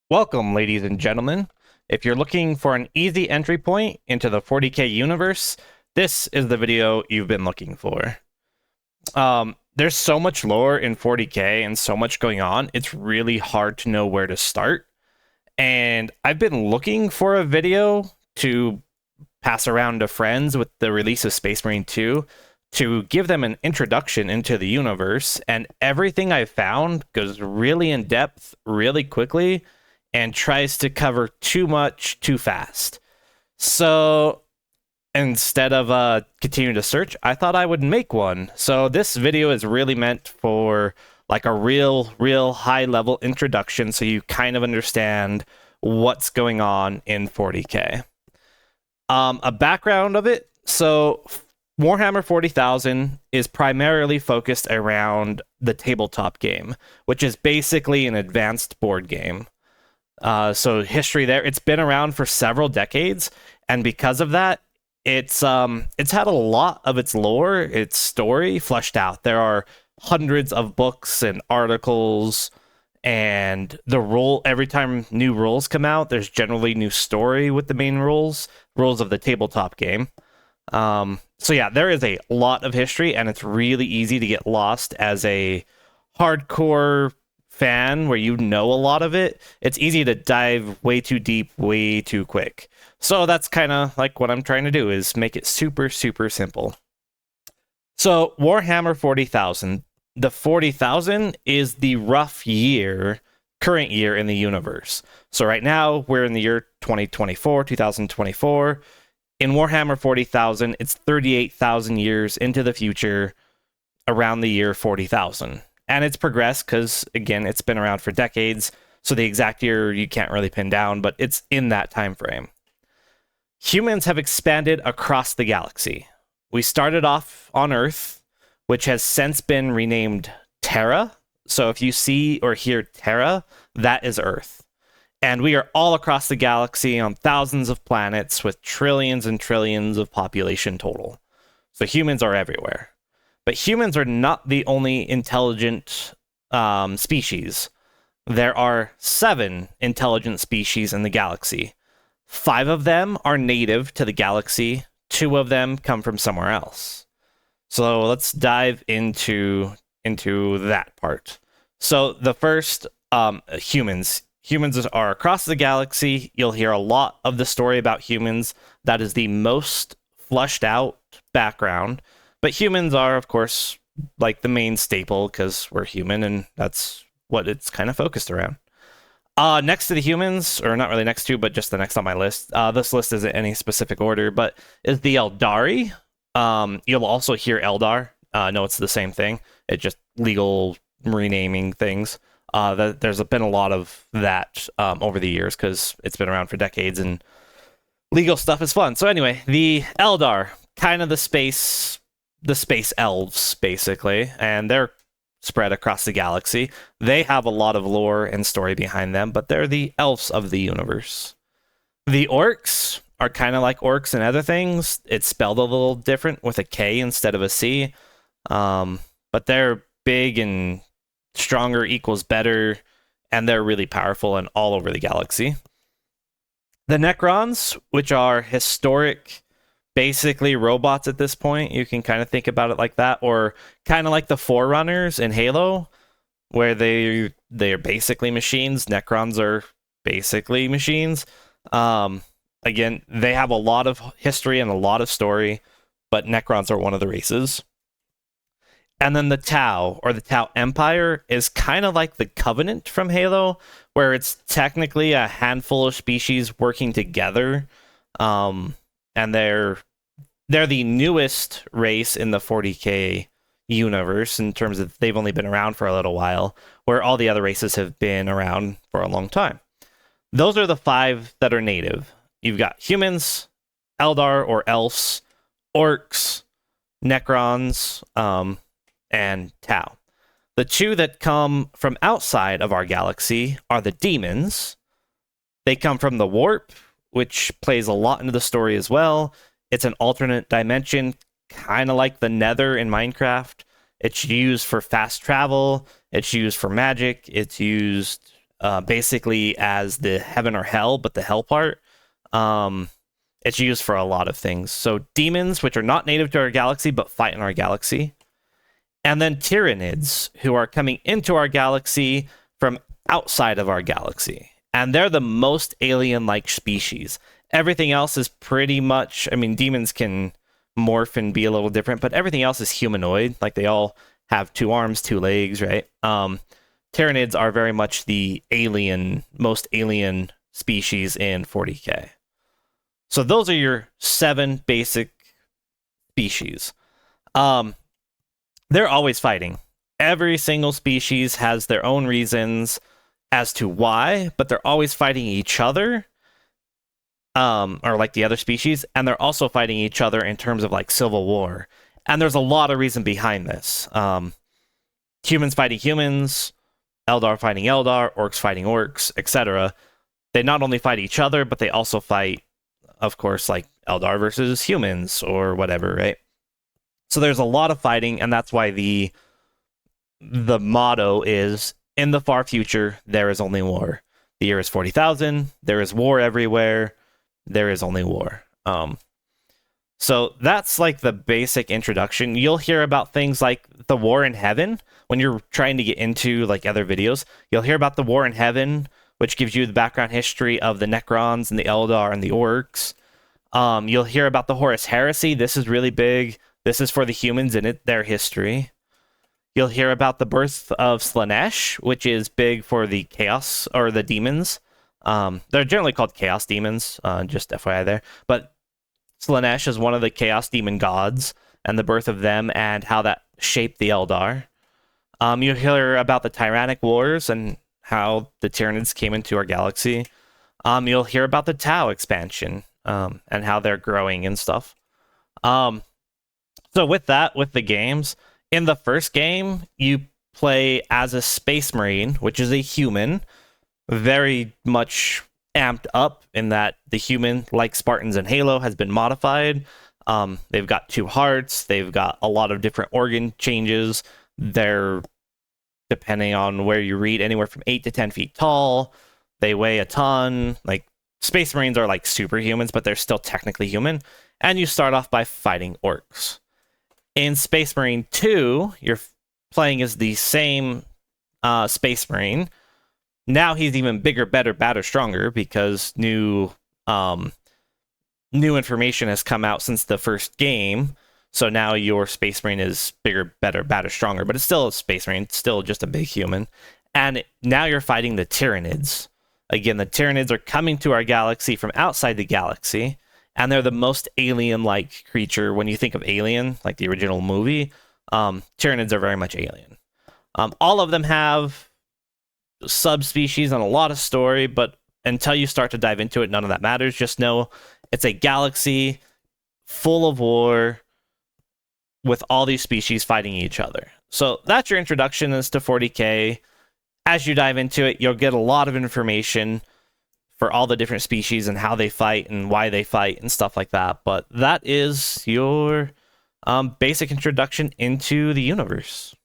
Welcome, ladies and gentlemen. If you're looking for an easy entry point into the 40K universe, this is the video you've been looking for. There's so much lore in 40K and so much going on, it's really hard to know where to start. And I've been looking for a video to pass around to friends with the release of Space Marine 2 to give them an introduction into the universe, and everything I've found goes really in depth, really quickly, and tries to cover too much too fast. So instead of continuing to search, I thought I would make one. So this video is really meant for like a real high level introduction, so you kind of understand what's going on in 40K. A background of it. So Warhammer 40,000 is primarily focused around the tabletop game, which is basically an advanced board game. So history there, it's been around for several decades, and because of that, it's had a lot of its lore, its story fleshed out. There are hundreds of books and articles, and every time new rules come out, there's generally new story with the main rules of the tabletop game. So yeah, there is a lot of history, and it's really easy to get lost as a hardcore fan where you know a lot of it. It's easy to dive way too deep, way too quick. So that's kind of like what I'm trying to do, is make it super simple. So Warhammer 40,000, the 40,000 is the current year in the universe. So right now we're in the year 2024. In Warhammer 40,000, it's 38,000 years into the future, around the year 40,000. And it's progressed because, again, it's been around for decades, so the exact year you can't really pin down, but it's in that time frame. Humans have expanded across the galaxy. We started off on Earth, which has since been renamed Terra. So if you see or hear Terra, that is Earth. And we are all across the galaxy on thousands of planets with trillions and trillions of population total. So humans are everywhere. But humans are not the only intelligent species. There are 7 intelligent species in the galaxy. 5 of them are native to the galaxy. 2 of them come from somewhere else. So let's dive into that part. So the first, humans. Humans are across the galaxy. You'll hear a lot of the story about humans. That is the most fleshed out background. But humans are, of course, like the main staple because we're human, and that's what it's kind of focused around. Next to the humans, or not really next to, but just the next on my list. This list isn't any specific order, but is the Eldari. You'll also hear Eldar. No, it's the same thing. It's just legal renaming things. There's been a lot of that over the years because it's been around for decades, and legal stuff is fun. So anyway, the Eldar, kind of the space elves, basically, and they're spread across the galaxy. They have a lot of lore and story behind them, but they're the elves of the universe. The orcs are kind of like orcs and other things. It's spelled a little different with a K instead of a C, but they're big and stronger equals better, and they're really powerful and all over the galaxy. The Necrons, which are historic, basically robots at this point. You can kind of think about it like that, or kind of like the Forerunners in Halo, where they're basically machines. Necrons are basically machines. Again, they have a lot of history and a lot of story, but Necrons are one of the races. And then the Tau, or the Tau Empire, is kind of like the Covenant from Halo, where it's technically a handful of species working together. And they're the newest race in the 40K universe in terms of they've only been around for a little while, where all the other races have been around for a long time. Those are the 5 that are native. You've got humans, Eldar or elves, orcs, Necrons, and Tau. The 2 that come from outside of our galaxy are the demons. They come from the warp, which plays a lot into the story as well. It's an alternate dimension, kind of like the Nether in Minecraft. It's used for fast travel. It's used for magic. It's used basically as the heaven or hell, but the hell part. It's used for a lot of things. So demons, which are not native to our galaxy, but fight in our galaxy. And then Tyranids, who are coming into our galaxy from outside of our galaxy. And they're the most alien-like species. Everything else is pretty much, I mean, demons can morph and be a little different, but everything else is humanoid. Like, they all have 2 arms, 2 legs, right? Tyranids are very much the most alien species in 40K. So those are your 7 basic species. They're always fighting. Every single species has their own reasons as to why, but they're always fighting each other, or like the other species, and they're also fighting each other in terms of like civil war. And there's a lot of reason behind this. Humans fighting humans, Eldar fighting Eldar, orcs fighting orcs, etc. They not only fight each other, but they also fight, of course, like Eldar versus humans or whatever, right? So there's a lot of fighting, and that's why the motto is, in the far future, there is only war. The year is 40,000, there is war everywhere, there is only war. So that's like the basic introduction. You'll hear about things like the war in heaven when you're trying to get into like other videos. You'll hear about the war in heaven, which gives you the background history of the Necrons and the Eldar and the orcs. You'll hear about the Horus Heresy. This is really big. This is for the humans in their history. You'll hear about the birth of Slaanesh, which is big for the chaos or the demons. They're generally called chaos demons, just FYI there. But Slaanesh is one of the chaos demon gods, and the birth of them and how that shaped the Eldar. You'll hear about the Tyrannic Wars and how the Tyranids came into our galaxy. You'll hear about the Tau expansion and how they're growing and stuff. So with that, with the games, in the first game, you play as a Space Marine, which is a human, very much amped up in that the human, like Spartans in Halo, has been modified. They've got 2 hearts. They've got a lot of different organ changes. They're, depending on where you read, anywhere from 8 to 10 feet tall. They weigh a ton. Like, Space Marines are like superhumans, but they're still technically human. And you start off by fighting orcs. In Space Marine 2, you're playing as the same Space Marine. Now he's even bigger, better, badder, stronger, because new information has come out since the first game. So now your Space Marine is bigger, better, badder, stronger, but it's still a Space Marine, it's still just a big human. And now you're fighting the Tyranids. Again, the Tyranids are coming to our galaxy from outside the galaxy, and they're the most alien-like creature. When you think of Alien, like the original movie, Tyranids are very much alien. All of them have subspecies and a lot of story, but until you start to dive into it, none of that matters. Just know it's a galaxy full of war with all these species fighting each other. So that's your introduction as to 40K. As you dive into it, you'll get a lot of information for all the different species and how they fight and why they fight and stuff like that. But that is your basic introduction into the universe.